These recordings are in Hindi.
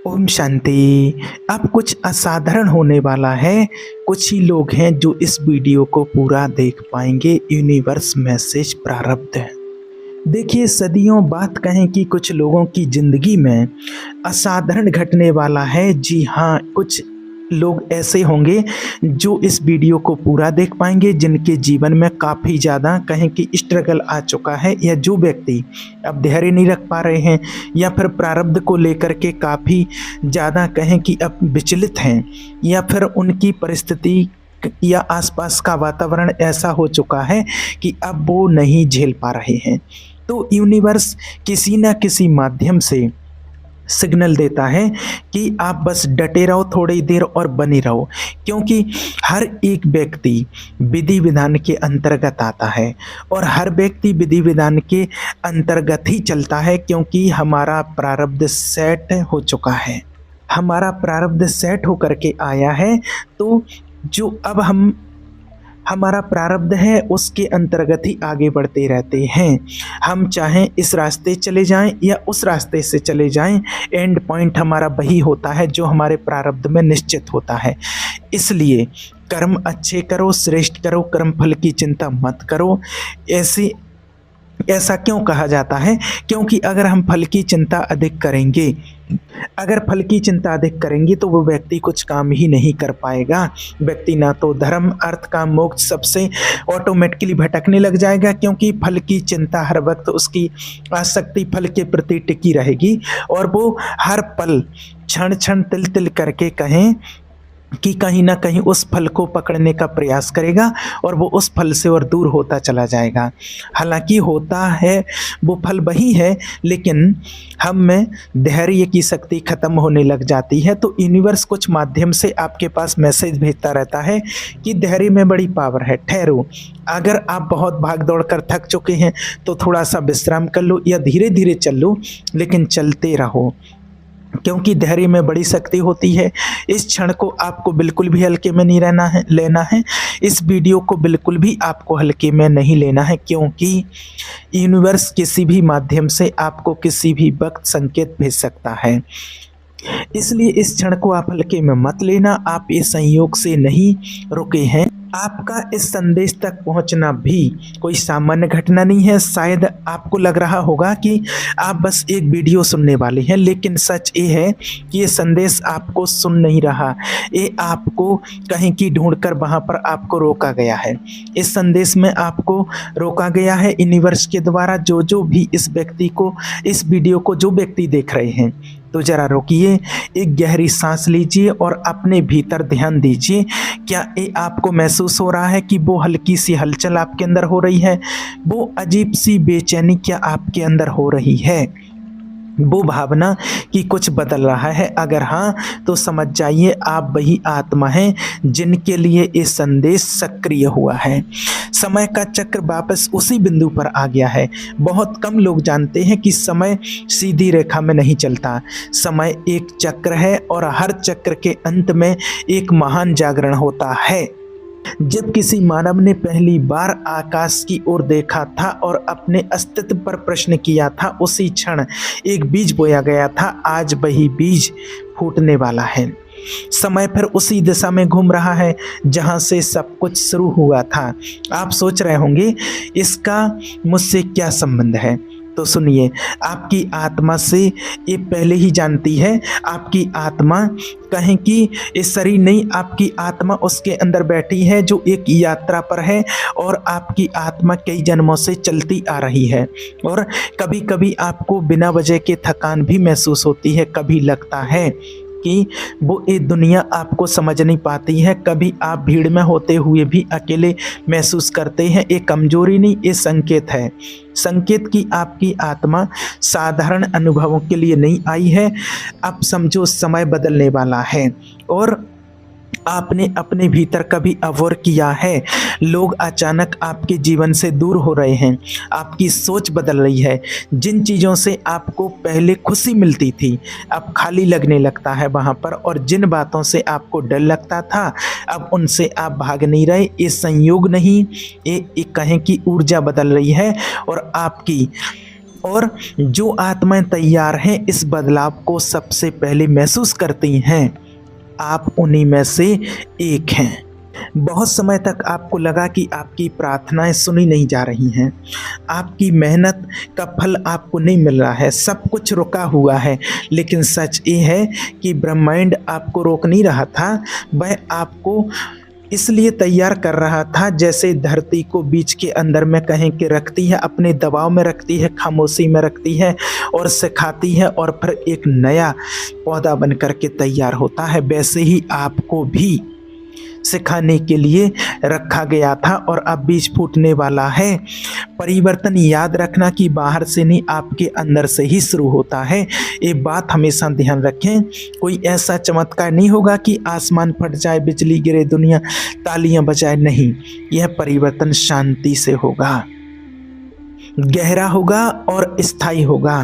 ओम शांति। अब कुछ असाधारण होने वाला है। कुछ ही लोग हैं जो इस वीडियो को पूरा देख पाएंगे। यूनिवर्स मैसेज प्रारब्ध है। देखिए, सदियों बात कहें कि कुछ लोगों की जिंदगी में असाधारण घटने वाला है। जी हाँ, कुछ लोग ऐसे होंगे जो इस वीडियो को पूरा देख पाएंगे, जिनके जीवन में काफ़ी ज़्यादा कहें कि स्ट्रगल आ चुका है, या जो व्यक्ति अब धैर्य नहीं रख पा रहे हैं, या फिर प्रारब्ध को लेकर के काफ़ी ज़्यादा कहें कि अब विचलित हैं, या फिर उनकी परिस्थिति या आसपास का वातावरण ऐसा हो चुका है कि अब वो नहीं झेल पा रहे हैं। तो यूनिवर्स किसी न किसी माध्यम से सिग्नल देता है कि आप बस डटे रहो थोड़ी देर और बने रहो, क्योंकि हर एक व्यक्ति विधि विधान के अंतर्गत आता है और हर व्यक्ति विधि विधान के अंतर्गत ही चलता है, क्योंकि हमारा प्रारब्ध सेट हो चुका है। हमारा प्रारब्ध सेट होकर के आया है, तो जो अब हमारा प्रारब्ध है उसके अंतर्गत ही आगे बढ़ते रहते हैं। हम चाहें इस रास्ते चले जाएं या उस रास्ते से चले जाएं, एंड पॉइंट हमारा वही होता है जो हमारे प्रारब्ध में निश्चित होता है। इसलिए कर्म अच्छे करो, श्रेष्ठ करो, कर्म फल की चिंता मत करो। ऐसा क्यों कहा जाता है? क्योंकि अगर हम फल की चिंता अधिक करेंगे, तो वो व्यक्ति कुछ काम ही नहीं कर पाएगा। व्यक्ति ना तो धर्म, अर्थ, काम, मोक्ष सबसे ऑटोमेटिकली भटकने लग जाएगा, क्योंकि फल की चिंता हर वक्त उसकी आसक्ति फल के प्रति टिकी रहेगी, और वो हर पल क्षण क्षण तिल तिल करके कहें कि कहीं ना कहीं उस फल को पकड़ने का प्रयास करेगा, और वो उस फल से और दूर होता चला जाएगा। हालांकि होता है वो फल वही है, लेकिन हम में धैर्य की शक्ति खत्म होने लग जाती है। तो यूनिवर्स कुछ माध्यम से आपके पास मैसेज भेजता रहता है कि धैर्य में बड़ी पावर है, ठहरो। अगर आप बहुत भाग दौड़ कर थक चुके हैं तो थोड़ा सा विश्राम कर लो या धीरे धीरे चल लो, लेकिन चलते रहो, क्योंकि धैर्य में बड़ी शक्ति होती है। इस क्षण को आपको बिल्कुल भी हल्के में नहीं लेना है। इस वीडियो को बिल्कुल भी आपको हल्के में नहीं लेना है, क्योंकि यूनिवर्स किसी भी माध्यम से आपको किसी भी वक्त संकेत भेज सकता है। इसलिए इस क्षण को आप हल्के में मत लेना। आप इस संयोग से नहीं रुके हैं। आपका इस संदेश तक पहुंचना भी कोई सामान्य घटना नहीं है। शायद आपको लग रहा होगा कि आप बस एक वीडियो सुनने वाले हैं, लेकिन सच ये है कि ये संदेश आपको सुन नहीं रहा, ये आपको कहीं की ढूंढकर वहां पर आपको रोका गया है। इस संदेश में आपको रोका गया है यूनिवर्स के द्वारा। जो भी इस वीडियो को जो व्यक्ति देख रहे हैं, तो जरा रोकिए, एक गहरी सांस लीजिए और अपने भीतर ध्यान दीजिए। क्या ये आपको महसूस हो रहा है कि वो हल्की सी हलचल आपके अंदर हो रही है? वो अजीब सी बेचैनी क्या आपके अंदर हो रही है? वो भावना कि कुछ बदल रहा है? अगर हाँ, तो समझ जाइए आप वही आत्मा हैं जिनके लिए ये संदेश सक्रिय हुआ है। समय का चक्र वापस उसी बिंदु पर आ गया है। बहुत कम लोग जानते हैं कि समय सीधी रेखा में नहीं चलता। समय एक चक्र है, और हर चक्र के अंत में एक महान जागरण होता है। जब किसी मानव ने पहली बार आकाश की ओर देखा था और अपने अस्तित्व पर प्रश्न किया था, उसी क्षण एक बीज बोया गया था। आज वही बीज फूटने वाला है। समय फिर उसी दिशा में घूम रहा है जहां से सब कुछ शुरू हुआ था। आप सोच रहे होंगे इसका मुझसे क्या संबंध है? तो सुनिए, आपकी आत्मा से ये पहले ही जानती है। आपकी आत्मा कहें कि ये शरीर नहीं, आपकी आत्मा उसके अंदर बैठी है जो एक यात्रा पर है, और आपकी आत्मा कई जन्मों से चलती आ रही है। और कभी कभी आपको बिना वजह के थकान भी महसूस होती है। कभी लगता है कि वो ये दुनिया आपको समझ नहीं पाती है। कभी आप भीड़ में होते हुए भी अकेले महसूस करते हैं। ये कमजोरी नहीं, ये संकेत है। संकेत कि आपकी आत्मा साधारण अनुभवों के लिए नहीं आई है। अब समझो समय बदलने वाला है, और आपने अपने भीतर कभी अवोर किया है? लोग अचानक आपके जीवन से दूर हो रहे हैं। आपकी सोच बदल रही है। जिन चीज़ों से आपको पहले खुशी मिलती थी, अब खाली लगने लगता है वहाँ पर, और जिन बातों से आपको डर लगता था, अब उनसे आप भाग नहीं रहे। ये संयोग नहीं, ये कहें कि ऊर्जा बदल रही है, और आपकी और जो आत्माएं तैयार हैं इस बदलाव को सबसे पहले महसूस करती हैं, आप उन्हीं में से एक हैं। बहुत समय तक आपको लगा कि आपकी प्रार्थनाएं सुनी नहीं जा रही हैं, आपकी मेहनत का फल आपको नहीं मिल रहा है, सब कुछ रुका हुआ है। लेकिन सच ये है कि ब्रह्मांड आपको रोक नहीं रहा था, वह आपको इसलिए तैयार कर रहा था जैसे धरती को बीज के अंदर में कहीं के रखती है, अपने दबाव में रखती है, खामोशी में रखती है और सिखाती है और फिर एक नया पौधा बन कर के तैयार होता है। वैसे ही आपको भी सिखाने के लिए रखा गया था और अब बीज फूटने वाला है। परिवर्तन याद रखना कि बाहर से नहीं, आपके अंदर से ही शुरू होता है। ये बात हमेशा ध्यान रखें। कोई ऐसा चमत्कार नहीं होगा कि आसमान फट जाए, बिजली गिरे, दुनिया तालियां बजाए, नहीं। यह परिवर्तन शांति से होगा, गहरा होगा और स्थायी होगा।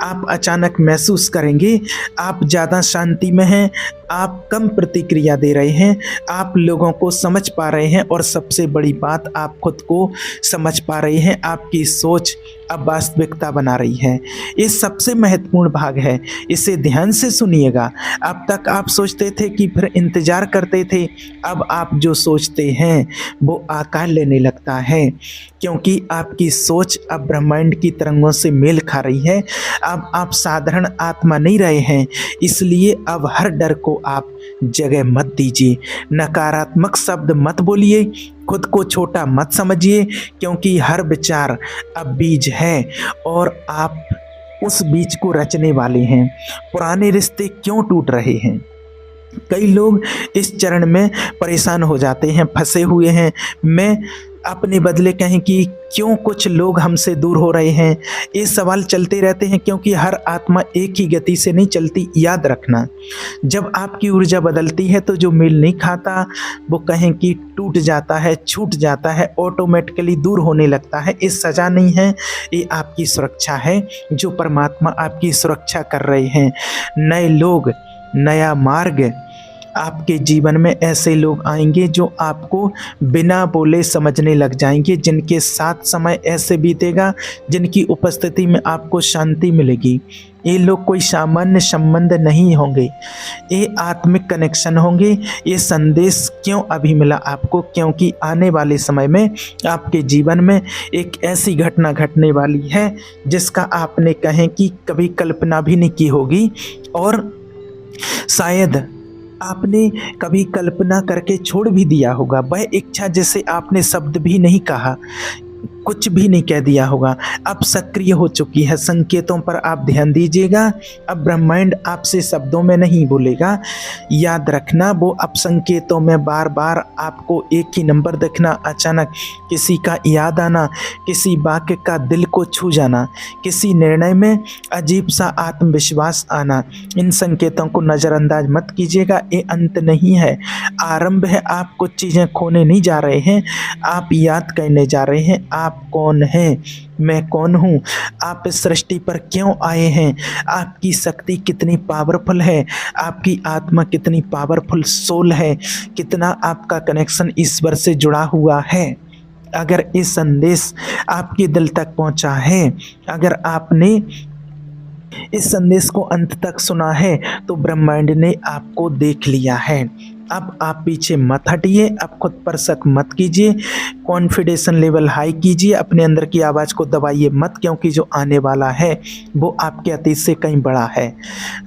आप अचानक महसूस करेंगे आप ज़्यादा शांति में हैं, आप कम प्रतिक्रिया दे रहे हैं, आप लोगों को समझ पा रहे हैं और सबसे बड़ी बात, आप खुद को समझ पा रहे हैं। आपकी सोच अब वास्तविकता बना रही है। ये सबसे महत्वपूर्ण भाग है, इसे ध्यान से सुनिएगा। अब तक आप सोचते थे कि फिर इंतजार करते थे, अब आप जो सोचते हैं वो आकार लेने लगता है, क्योंकि आपकी सोच अब ब्रह्मांड की तरंगों से मेल खा रही है। अब आप साधारण आत्मा नहीं रहे हैं, इसलिए अब हर डर को आप जगह मत दीजिए, नकारात्मक शब्द मत बोलिए, खुद को छोटा मत समझिए, क्योंकि हर विचार अब बीज है और आप उस बीज को रचने वाले हैं। पुराने रिश्ते क्यों टूट रहे हैं? कई लोग इस चरण में परेशान हो जाते हैं, फंसे हुए हैं। मैं अपने बदले कहें कि क्यों कुछ लोग हमसे दूर हो रहे हैं, ये सवाल चलते रहते हैं, क्योंकि हर आत्मा एक ही गति से नहीं चलती। याद रखना, जब आपकी ऊर्जा बदलती है तो जो मेल नहीं खाता वो कहें कि टूट जाता है, छूट जाता है, ऑटोमेटिकली दूर होने लगता है। ये सजा नहीं है, ये आपकी सुरक्षा है, जो परमात्मा आपकी सुरक्षा कर रहे हैं। नए लोग, नया मार्ग, आपके जीवन में ऐसे लोग आएंगे जो आपको बिना बोले समझने लग जाएंगे, जिनके साथ समय ऐसे बीतेगा जिनकी उपस्थिति में आपको शांति मिलेगी। ये लोग कोई सामान्य संबंध नहीं होंगे, ये आत्मिक कनेक्शन होंगे। ये संदेश क्यों अभी मिला आपको? क्योंकि आने वाले समय में आपके जीवन में एक ऐसी घटना घटने वाली है जिसका आपने कहें कि कभी कल्पना भी नहीं की होगी, और शायद आपने कभी कल्पना करके छोड़ भी दिया होगा। वह इच्छा जिसे आपने शब्द भी नहीं कहा, कुछ भी नहीं कह दिया होगा, अब सक्रिय हो चुकी है। संकेतों पर आप ध्यान दीजिएगा। अब ब्रह्मांड आपसे शब्दों में नहीं बोलेगा, याद रखना। वो अब संकेतों में बार बार आपको एक ही नंबर देखना, अचानक किसी का याद आना, किसी वाक्य का दिल को छू जाना, किसी निर्णय में अजीब सा आत्मविश्वास आना। इन संकेतों को नज़रअंदाज मत कीजिएगा, ये अंत नहीं है, आरंभ है। आप कुछ चीज़ें खोने नहीं जा रहे हैं, आप याद करने जा रहे हैं। आप कौन हैं, मैं कौन हूँ, आप इस सृष्टि पर क्यों आए हैं, आपकी शक्ति कितनी पावरफुल है, आपकी आत्मा कितनी पावरफुल सोल है, कितना आपका कनेक्शन ईश्वर से जुड़ा हुआ है। अगर ये संदेश आपके दिल तक पहुँचा है, अगर आपने इस संदेश को अंत तक सुना है, तो ब्रह्मांड ने आपको देख लिया है। अब आप पीछे मत हटिए, अब खुद पर शक मत कीजिए, कॉन्फिडेंस लेवल हाई कीजिए, अपने अंदर की आवाज़ को दबाइए मत, क्योंकि जो आने वाला है वो आपके अतीत से कहीं बड़ा है।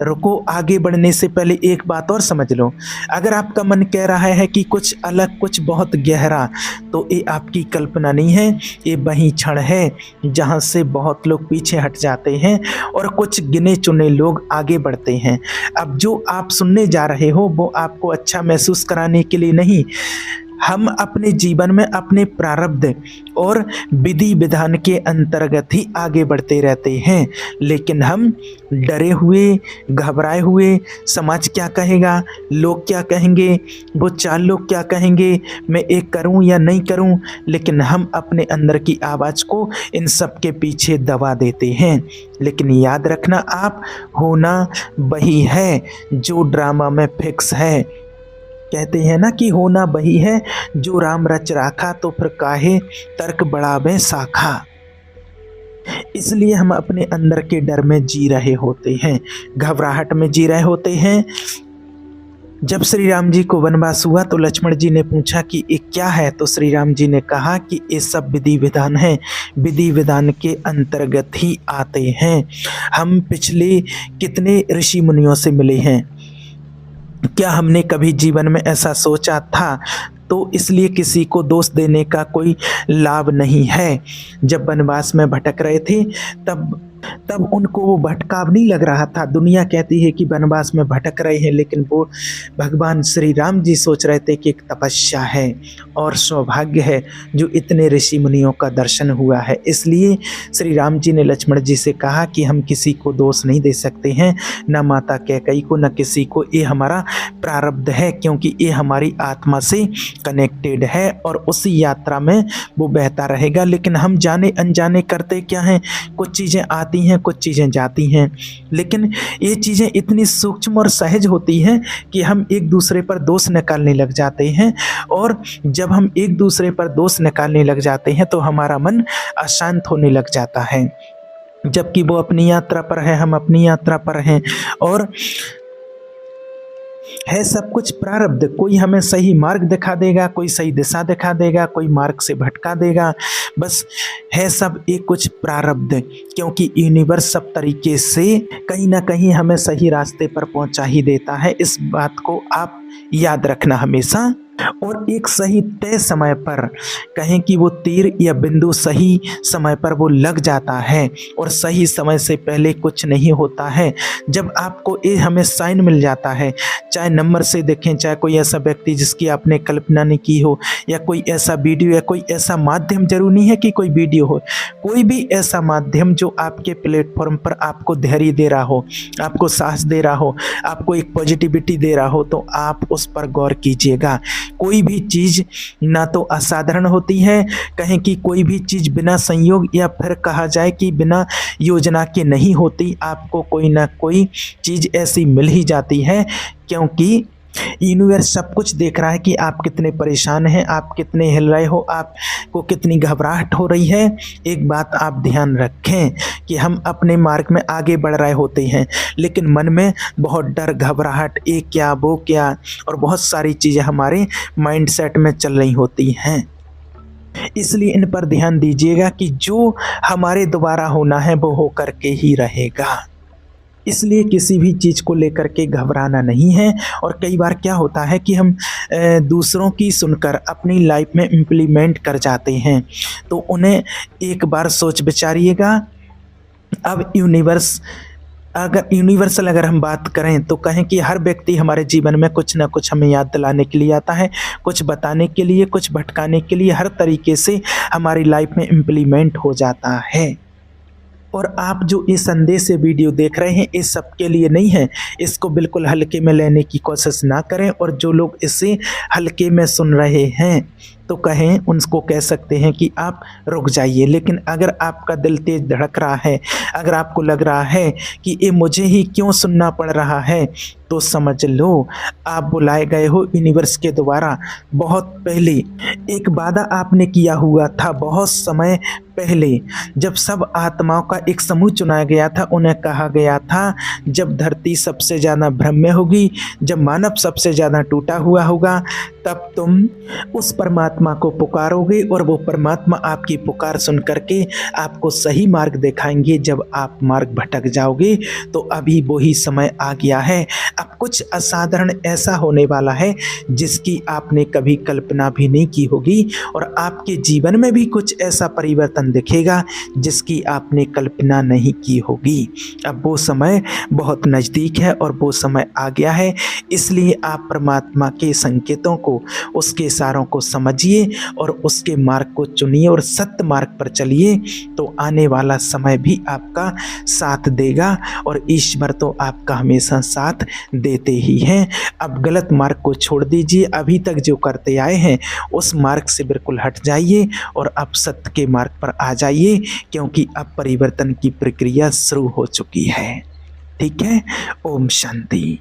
रुको, आगे बढ़ने से पहले एक बात और समझ लो। अगर आपका मन कह रहा है कि कुछ अलग, कुछ बहुत गहरा, तो ये आपकी कल्पना नहीं है, ये वही क्षण है जहाँ से बहुत लोग पीछे हट जाते हैं और कुछ गिने चुने लोग आगे बढ़ते हैं। अब जो आप सुनने जा रहे हो वो आपको अच्छा महसूस कराने के लिए नहीं। हम अपने जीवन में अपने प्रारब्ध और विधि विधान के अंतर्गत ही आगे बढ़ते रहते हैं, लेकिन हम डरे हुए, घबराए हुए, समाज क्या कहेगा, लोग क्या कहेंगे, वो चार लोग क्या कहेंगे, मैं एक करूं या नहीं करूं, लेकिन हम अपने अंदर की आवाज़ को इन सब के पीछे दबा देते हैं। लेकिन याद रखना, आप होना वही है जो ड्रामा में फिक्स है। कहते हैं ना कि होना वही है जो राम रच राखा, तो फिर काहे तर्क बढ़ावे शाखा। इसलिए हम अपने अंदर के डर में जी रहे होते हैं, घबराहट में जी रहे होते हैं। जब श्री राम जी को वनवास हुआ तो लक्ष्मण जी ने पूछा कि ये क्या है, तो श्री राम जी ने कहा कि ये सब विधि विधान है, विधि विधान के अंतर्गत ही आते हैं। हम पिछले कितने ऋषि मुनियों से मिले हैं, क्या हमने कभी जीवन में ऐसा सोचा था? तो इसलिए किसी को दोष देने का कोई लाभ नहीं है। जब वनवास में भटक रहे थे तब उनको वो भटकाव नहीं लग रहा था। दुनिया कहती है कि वनवास में भटक रहे हैं, लेकिन वो भगवान श्री राम जी सोच रहे थे कि एक तपस्या है और सौभाग्य है जो इतने ऋषि मुनियों का दर्शन हुआ है। इसलिए श्री राम जी ने लक्ष्मण जी से कहा कि हम किसी को दोष नहीं दे सकते हैं, न माता कैकेयी को, न किसी को। ये हमारा प्रारब्ध है, क्योंकि ये हमारी आत्मा से कनेक्टेड है और उसी यात्रा में वो बहता रहेगा। लेकिन हम जाने अनजाने करते क्या हैं, कुछ चीज़ें आती हैं, कुछ चीज़ें जाती हैं, लेकिन ये चीज़ें इतनी सूक्ष्म और सहज होती हैं कि हम एक दूसरे पर दोष निकालने लग जाते हैं। और जब हम एक दूसरे पर दोष निकालने लग जाते हैं तो हमारा मन अशांत होने लग जाता है, जबकि वो अपनी यात्रा पर है, हम अपनी यात्रा पर हैं। और है सब कुछ प्रारब्ध। कोई हमें सही मार्ग दिखा देगा, कोई सही दिशा दिखा देगा, कोई मार्ग से भटका देगा। बस है सब एक कुछ प्रारब्ध, क्योंकि यूनिवर्स सब तरीके से कहीं ना कहीं हमें सही रास्ते पर पहुंचा ही देता है। इस बात को आप याद रखना हमेशा। और एक सही तय समय पर, कहें कि वो तीर या बिंदु सही समय पर वो लग जाता है, और सही समय से पहले कुछ नहीं होता है। जब आपको ये हमें साइन मिल जाता है, चाहे नंबर से देखें, चाहे कोई ऐसा व्यक्ति जिसकी आपने कल्पना नहीं की हो, या कोई ऐसा वीडियो या कोई ऐसा माध्यम, जरूरी नहीं है कि कोई वीडियो हो, कोई भी ऐसा माध्यम जो आपके प्लेटफॉर्म पर आपको धैर्य दे रहा हो, आपको साहस दे रहा हो, आपको एक पॉजिटिविटी दे रहा हो, तो आप उस पर गौर कीजिएगा। कोई भी चीज़ ना तो असाधारण होती है, कहें कि कोई भी चीज़ बिना संयोग या फिर कहा जाए कि बिना योजना के नहीं होती। आपको कोई ना कोई चीज़ ऐसी मिल ही जाती है, क्योंकि यूनिवर्स सब कुछ देख रहा है कि आप कितने परेशान हैं, आप कितने हिल रहे हो, आपको कितनी घबराहट हो रही है। एक बात आप ध्यान रखें कि हम अपने मार्ग में आगे बढ़ रहे होते हैं, लेकिन मन में बहुत डर, घबराहट, ये क्या वो क्या, और बहुत सारी चीज़ें हमारे माइंडसेट में चल रही होती हैं। इसलिए इन पर ध्यान दीजिएगा कि जो हमारे द्वारा होना है वो हो करके ही रहेगा। इसलिए किसी भी चीज़ को लेकर के घबराना नहीं है। और कई बार क्या होता है कि हम दूसरों की सुनकर अपनी लाइफ में इम्प्लीमेंट कर जाते हैं, तो उन्हें एक बार सोच विचारिएगा। अब यूनिवर्सल अगर हम बात करें तो कहें कि हर व्यक्ति हमारे जीवन में कुछ ना कुछ हमें याद दिलाने के लिए आता है, कुछ बताने के लिए, कुछ भटकाने के लिए, हर तरीके से हमारी लाइफ में इम्प्लीमेंट हो जाता है। और आप जो ये संदेश से वीडियो देख रहे हैं, ये सबके लिए नहीं है। इसको बिल्कुल हल्के में लेने की कोशिश ना करें, और जो लोग इसे हल्के में सुन रहे हैं तो कहें, उनको कह सकते हैं कि आप रुक जाइए। लेकिन अगर आपका दिल तेज धड़क रहा है, अगर आपको लग रहा है कि ये मुझे ही क्यों सुनना पड़ रहा है, तो समझ लो आप बुलाए गए हो यूनिवर्स के द्वारा। बहुत पहले एक वादा आपने किया हुआ था, बहुत समय पहले, जब सब आत्माओं का एक समूह चुनाया गया था। उन्हें कहा गया था, जब धरती सबसे ज़्यादा भ्रम में होगी, जब मानव सबसे ज़्यादा टूटा हुआ होगा, तब तुम उस परमात्मा को पुकारोगे, और वो परमात्मा आपकी पुकार सुन करके आपको सही मार्ग दिखाएंगे। जब आप मार्ग भटक जाओगे तो अभी वही समय आ गया है। अब कुछ असाधारण ऐसा होने वाला है जिसकी आपने कभी कल्पना भी नहीं की होगी, और आपके जीवन में भी कुछ ऐसा परिवर्तन दिखेगा जिसकी आपने कल्पना नहीं की होगी। अब वो समय बहुत नज़दीक है और वो समय आ गया है। इसलिए आप परमात्मा के संकेतों को, उसके इशारों को समझिए और उसके मार्ग को चुनिए और सत्य मार्ग पर चलिए, तो आने वाला समय भी आपका साथ देगा। और ईश्वर तो आपका हमेशा साथ देते ही हैं। अब गलत मार्ग को छोड़ दीजिए, अभी तक जो करते आए हैं उस मार्ग से बिल्कुल हट जाइए और अब सत्य के मार्ग पर आ जाइए, क्योंकि अब परिवर्तन की प्रक्रिया शुरू हो चुकी है। ठीक है। ओम शांति।